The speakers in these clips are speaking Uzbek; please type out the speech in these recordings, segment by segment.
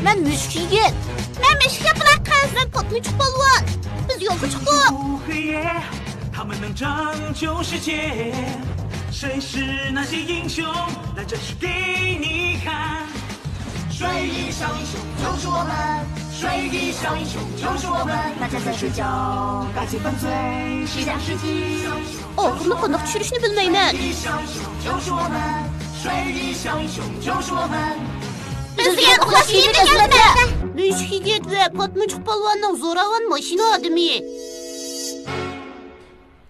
Ben müşk yigit. Ben müşk yaprak kız. Ben patlıcık balvan. Biz yolga çıktık. 他们能拯救世界，谁是那些英雄？来展示给你看。水翼小英雄就是我们，水翼小英雄就是我们。大家在睡觉，赶紧犯罪，谁想世纪？ Oğlunu kanık çürüşünü bilmeymen. 水翼小英雄就是我们，水翼小英雄就是我们。 Bizga uxlash yeri gelmedi. Müşk yigit ve patlıcık balvanның zo'ravon mashina odami.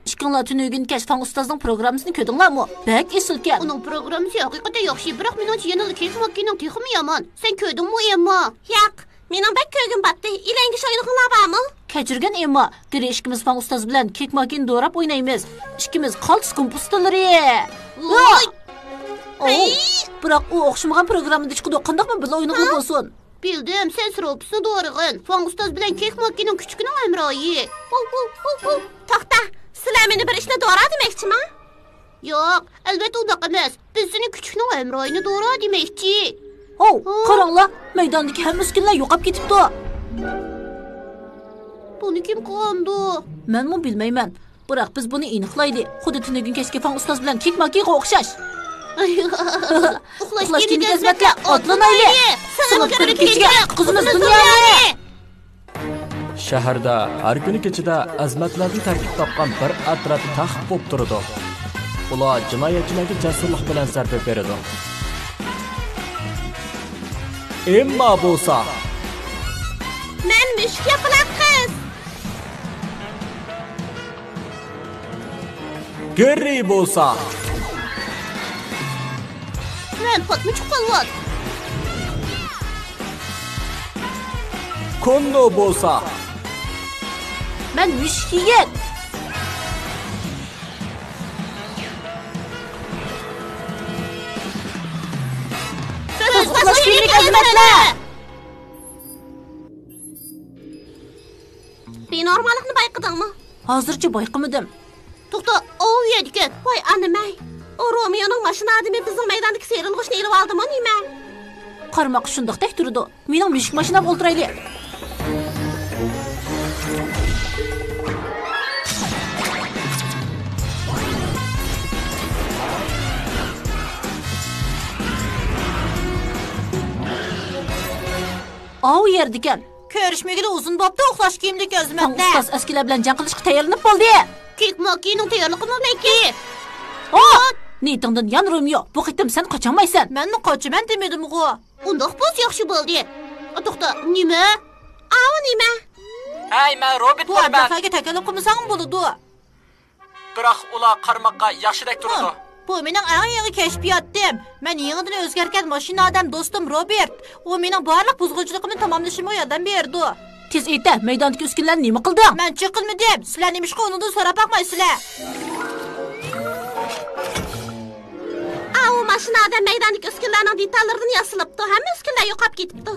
İşkinlar tünügün Keşfan Ustaz'ın programmasını ködünlarmı? Bek esilken. Uning programmasi haqiqatan yaxshi, biroq meningcha yana kek makkining texmi yomon. Sen ko'rdingmi emma? Yo'q, mening bek ko'rgim batdi. Ilangish o'yinlar bormi? Kechirgan emma, gire ishkimiz Fan Ustaz bilan kek makin doğrab o'ynaymiz. İşkimiz qaltis kompustalari. Voy! Biroq u o'xshamagan programmada chiqdi. Qandaqmi bil o'ynagan bo'lsin? Bildim, sen sropsini doğrag'in. Fan Ustaz bilan kek makkining kuchukning hamroyi. To'xta, sizlar meni bir ishni doğra demoqchimi? Yo'q, albatta unaqa emas. Biz seni kuchukning hamroyini doğra demoqchi. Qaranglar, maydondagi hamma uskunlar yo'qolib ketibdi. Buni kim qilgandi? Menmi bilmayman. Biroq biz buni aniqlaydi. Xuddi tunugin kechki Fan Ustaz bilan kek makiga o'xshash. Uxlash kerak xizmatlar, otlanaylik. Sınıf kirib ketgan qizimiz dunyoni. Shaharda har kuni kechida azmatlardan tarkib topgan bir atraf taxib bo'lib turadi. Ular jinoyatchilarga jasurlik bilan zarba beradi. Emma bo'lsa, men müşk yaprak qiz. Geri bo'lsa, men patlıcık balvan. Kondo bo'lsa, men müşk yigit. Siz uxlash kerak xizmatlar. Benormallikni bayqadingmi? Hozircha bayqamadim. To'xta, o yerdikan. Voy animay. O Romeo'ning mashina odami bizning maydondagi serilg'ishni elib oldimi nima? Qarmoq shundoqdek turdi. Mening müşk mashinam o'ltirayli. O yerdikan. Ko'rishmagida uzun bo'pti, uxlash kiyimdagi xizmatlar. Ustaz askilar bilan jang qilishga tayyorlanib bo'ldi. Kek makining tayyorligimi lekin? Nitingdan yan Romeo, bu qitim sen qochamaysan. Menmi qochaman demedim-ku. Undoq bo'lsa yaxshi bo'ldi. To'xta, nima? Nima? "Ey, men robot Bu bo'laman." ablaga taklif qilmasang bo'ladi. Biroq ular qarmoqqa yaxshidek turadi. Bu mening eng yangi kashfiyotim. Men yangidan o'zgargan mashina odam do'stim Robert. U mening barliq buzg'unchiligimni tamomlashimga yordam berdi. Tez ayta, maydondagi uskunlarni nima qilding? Men chiqilmadim. Sizlar nimishqa undan so'rab boqmaysizlar. O mashina odam maydondagi uskunlarning detallarini yasilibdi. Hamma uskunlar yo'qolib ketibdi.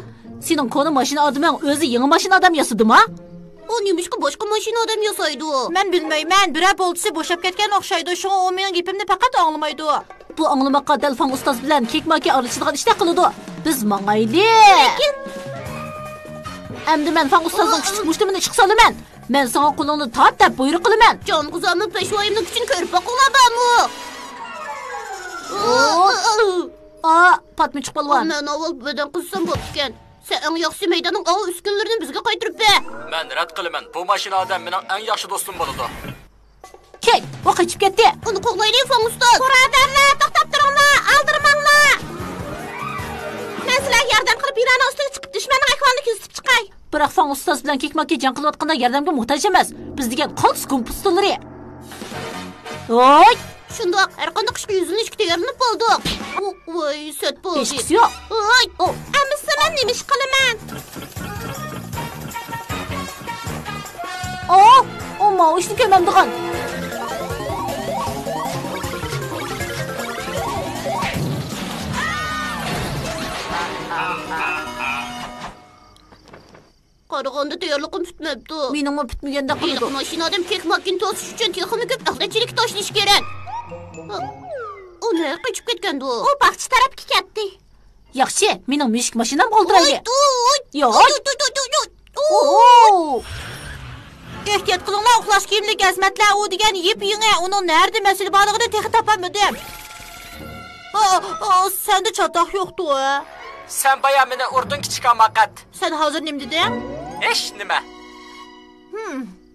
Sening konu mashina odaming o'zi yangi mashina odam yasadimi? O nimishqa boshqa mashina odam yasaydi? Men bilmayman. Biror bo'lsa bo'shab ketgan o'xshaydi. Shunga u mening gapimni faqat anglamaydi. Bu anglamoqqa Dalfan ustoz bilan kekmaki aralashadigan ishda qiladi. Biz mangayli. Lekin endi men Fan ustozning kichik mushtimini chiq solaman. Men senga qo'lingni tort deb buyruq qilaman. Jon quzamni peshvoyimning kuchini ko'rib boqulamanmi? Patmichiq polvon. Men avval badan qilsam bo'ptikan. Sen eng yaxshi maydonning o uskunlarini bizga qaytarib ber. Men rad qilaman. Bu mashina odam mening eng yaxshi do'stim bo'ladi. Kek, o qochib ketdi. Uni qo'g'laylik, Fan ustoz. Birodarlar, to'xtab turinglar, aldirmanglar. Men sizlarga yordam qilib binoni ustiga chiqib dushmanning ahvolini kuzatib chiqay. Biroq Fan ustoz bilan kekmaki jang qilayotganda yordamga muhtoj emas. Biz degan qaltis kompustalari. Voy! Shundoq, har qanday qishga yuzlanishga tayyorlanib bo'ldik. Voy, sot bo'ldi. Hech qisi yo'q. Voy, amisa men nima ish qilaman? O maoshni ko'mamdigan. Qarag'anda tayyorligim bitmabdi. Meningmi bitmaganda qildi. Mashina odam kek makin to'sish uchun texnika ko'p aqlchilik tashlash kerak. U nega qochib ketgandi? U baxchi tarafga ketdi. Yaxshi, mening mushuk mashinam qoldirayli. Yo'q. Ehtiyot qilinglar, uxlash kiyimli gazmatlar, u degan yip-yangi, uning nerede masala borligini texi topamadim. Sende çataq yo'qdi. Sen baya meni urdun kichik amaqat. Sen hozir nima deding? Hech nima.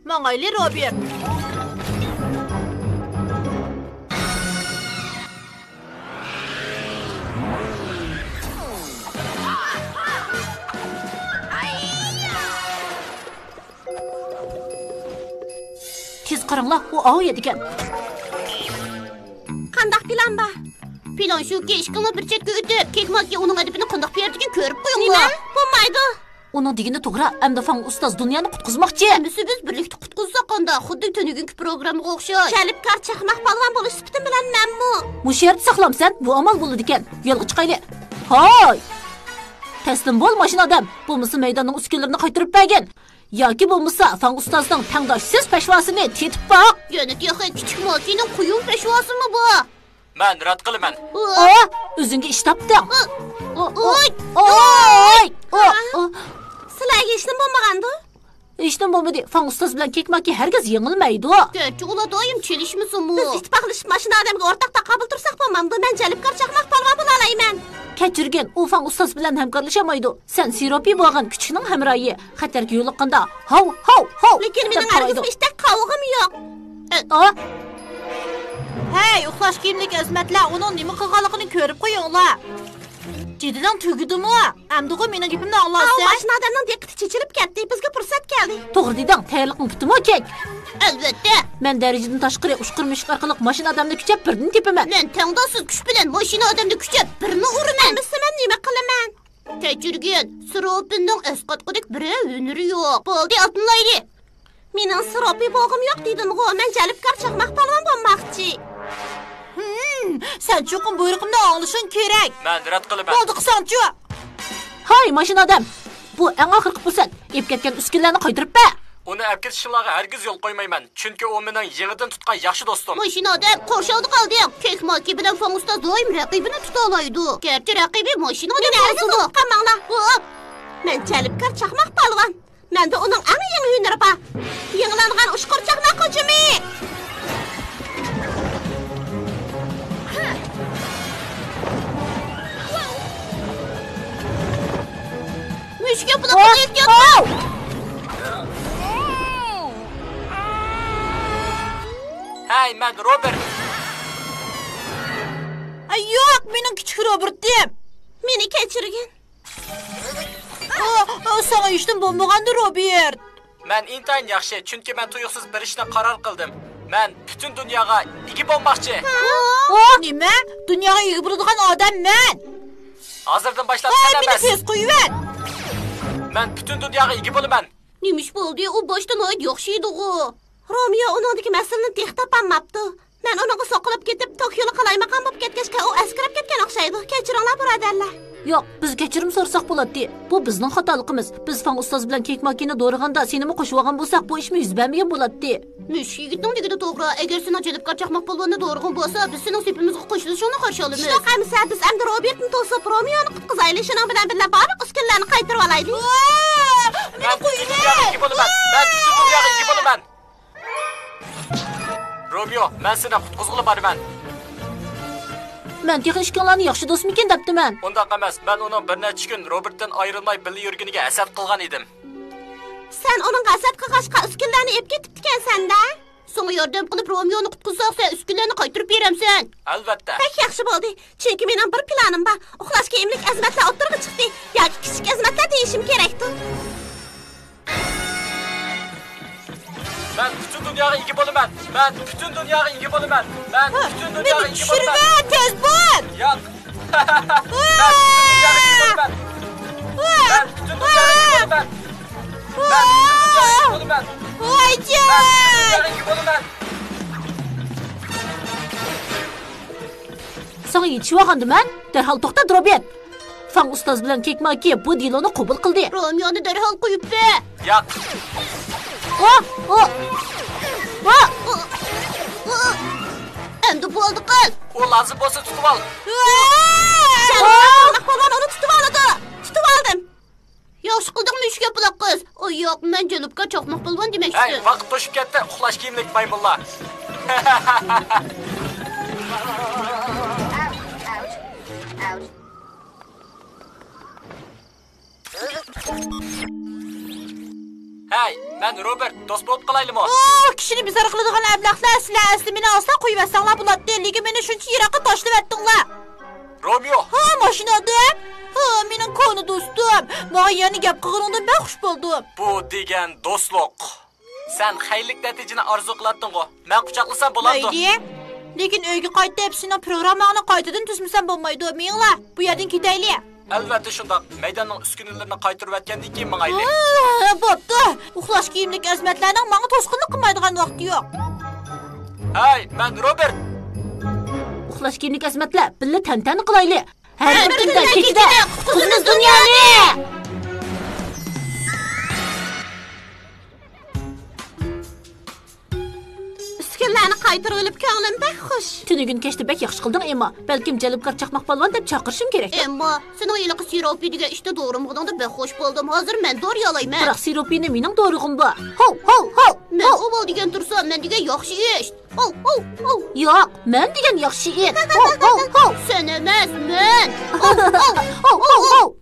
Mangayli Robert. Tez qaranglar, u ov yedigan. Qandaq plan bor? Plan shuki, ishqilni bir chetga o'tib, kekmakka uning adibini qandaq berdigan ko'rib qo'yinglar. Bo'lmaydi. Uning degini to'g'ri, hamda fan ustoz dunyoni qutqizmoqchi. Biz birlikda qutqizsak qanda, xuddi tunugungi programmaga o'xshash. Jalibkor chaqmoq palvon bo'lish sifatim bilan menmi? Mush yerda saqlamsan, bu amal bo'ladi ekan. Yo'lga chiqayli. Hoy! Taslim bo'l mashina odam. Bo'lmasa maydonning uskunlarini qaytarib bergin. Yoki bo'lmasa fan ustozning tangdoshsiz peshvosini tetib boq. Yo'nit yo'q, kichik makinaning quyun peshvosimi bu? Men rad qilaman. O'zingga ish topding. Oy! Sizlarga ishim bo'lmagandi? Ishim bo'lmadi. Fan ustoz bilan kekmaki herkes yengilmaydi. Gerçi ular doim çelişmisin bu. Biz ittifaqlashib mashina odamga o'rtaqda qabul tursak bo'lmamdi. Men jalibkor chaqmoq palvon bo'la olayman. Kechirgin, u fan ustoz bilan hamkorlashamaydi. Sen siropi bo'lgan kichikning hamroyi. Xatarga yo'liqqanda hav. Lekin mening arg'ib ishda qavug'im yo'q. Hey, uxlash kiyimlik azmatlar, uning nima qilganligini ko'rib qo'yinglar. Jedidan tugudimi? Amdiqo mening gapimni anglaysan. Mashina odamning diqqati chechilib ketdi. Bizga fursat keldi. To'g'ri deding, tayyorlig'ing bitimi kek? Albatta. Men darajadan tashqari ushqirmish orqali mashina odamni kuchab birni tepaman. Men tangdosiz kuch bilan mashina odamni kuchab birni uraman. Bilsa men nima qilaman? Kechirgin, Siropinning asqatqidek biri uniri yo'q. Bo'ldi, oltinlayli. Mening siropi bo'g'im yo'q dedim-ku. Men jalibkor chaqmoq palvon bo'lmoqchi. Sen cho'qim buyruqimni olishing kerak. Men rad qilaman. Bo'ldi, qisonchi. Hay, mashina odam. Bu eng oxirgi fursat. Ep ketgan uskunlarni qaytarib ber. Uni olib ketishinglarga hargiz yo'l qo'ymayman. Chunki u mening yangidan tutgan yaxshi do'stim. Mashina odam qo'rshovda qoldik. Kekmaki bilan fan ustoz doim raqibini tuta oladi. Gerçi raqibi mashina odam bo'lsa, qamanglar. Men jalibkor chaqmoq palvon. Menda uning eng yangi hunari bor. Yangilangan ushqir chaqmoq hujumi. Müşke buna ehtiyot. Hey, men Robert. Ay yo'q, mening kichik Robertim. Meni kechirgin. Sana ishtim bo'lmagandi, Robert. Men intayin yaxshi, chunki men tuyuqsiz bir ishni qaror qildim. Men butun dunyoga ega bo'lmoqchi. Nima? Dunyoga ega bo'ladigan odam men. Hozirdan boshlab sen emas. Meni tez qo'yib. Men butun dunyoga ega bo'laman. Nimish bo'ldi? U boshdan oyoq yaxshi edi-ku. Romeo uningdagi masalani tex topolmabdi. Men uning soqilib ketib, Tokyoga qalaymaqan bo'lib ketgachga u askarab ketgan o'xshaydi. Kechiringlar, birodarlar. Yo'q, biz kechirim so'rasak bo'ladi. Bu bizning xatoligimiz. Biz fan ustoz bilan kekmakini do'riganda senimi qo'shib olgan bo'lsak, bu ishmi yuz bermagan bo'ladi. Mush yigitning digida to'g'ri. Agar sen jalibkor chaqmoq polvonni do'rig'in bo'lsa, biz sening sepimizga qo'shilishingni qarshi olamiz. Shunaqamisa, biz endi Robertni to'sib, Romeoni qutqizaylik. Shuning bilan birga barliq uskunlarni qaytarib olaylik. Men butun dunyoga ega bo'laman. Men butun dunyoga ega bo'laman. Romeo, men seni qutqizg'ili borman. Men texniklarni yaxshi do'stmikin debdiman. Undaq emas. Men uning bir necha kun Robertdan ayrilmay birga yurganiga hasad qilgan edim. Sen uning hasad qilg'achqa uskunlarni ep ketibdikan-sanda. So'ng yordam qilib Romeoni qutqizsaq, sen uskunlarni qaytarib beramsan. Albatta. Pek yaxshi bo'ldi. Chunki mening bir planim bor. Uxlash kiyimlik azmatlar o'tirg'i chiqdi. Yoki kichik azmatlar deyishim kerakdi. Ben bütün dünyaya ega bo'laman. Ben bütün dünyaya ega bo'laman. Ben bütün dünyaya ega bo'laman. Tez bo'l. Yo'q. Ben bütün dünyaya ega bo'laman. Ben bütün dünyaya ega bo'laman. Voyca! Ben bütün dünyaya ega bo'laman. Sana yetishib olgandim-man. Darhol to'xtat, Robert. Fan ustoz bilan kekmaki bu diloni qabul qildi. Romeoni darhol qo'yib ber. Yo'q. Endi bo'ldi qil. O lazım bo'lsa tutib ol. Jalibkor polvon uni yaxshi qildingmi ishga pulaq qiz? Yo'q, men Jalubga chaqmoq polvon demoqchiman. Hey, vaqt to'shib ketdi. Uxlash kiyimlik maymunlar. Hey, ben Robert, dost bo'lib qolaylikmi? Kishini bizar qiladigan ablaqlar sizlar asli meni asla qo'yib asanglar bo'ladi. Lekin meni shuncha yiroqqa tashlab etdinglar. Romeo. Mashinada? Mening konu do'stim. Menga yana gap qilganingdan ben xush bo'ldim. Bu degan do'stlik. Sen xayrlik natijani orzu qilarding-ku. Men quchoqlasam bo'ladi. Mayli. Lekin uyga qaytib seni programmani qaytadan tuzmasam bo'lmaydi. Minglar, bu yerdan ketaylik. Albatta shundoq. Maydonning uskunalarini qaytarib o'tgandan keyin mangayli. Bo'pti. Uxlash kiyimlik azmatlarning menga to'sqinlik qilmaydigan vaqti yo'q. Hey, men Robert. Uxlash kiyimlik azmatlar, billa tantana qilaylik. Har bir kunda kechida qutqizamiz dunyoni. Uskunlarni qaytarib olib ko'nglim bak xush. Tunugun kechdi bak yaxshi qilding, Emma. Balkim Jalubga chaqmoq polvon deb chaqirishim kerak. Emma, sening yiliqi siropi degan ishda doğrumligingda bak xush bo'ldim. Hozir men dori yalayman. Biroq siropini mening dorig'im bor. Ho. Men o'g'il degan tursa, men degan yaxshi ish. Ho. Yo'q, men degan yaxshi it. Ho. Sen emas, men. Ho.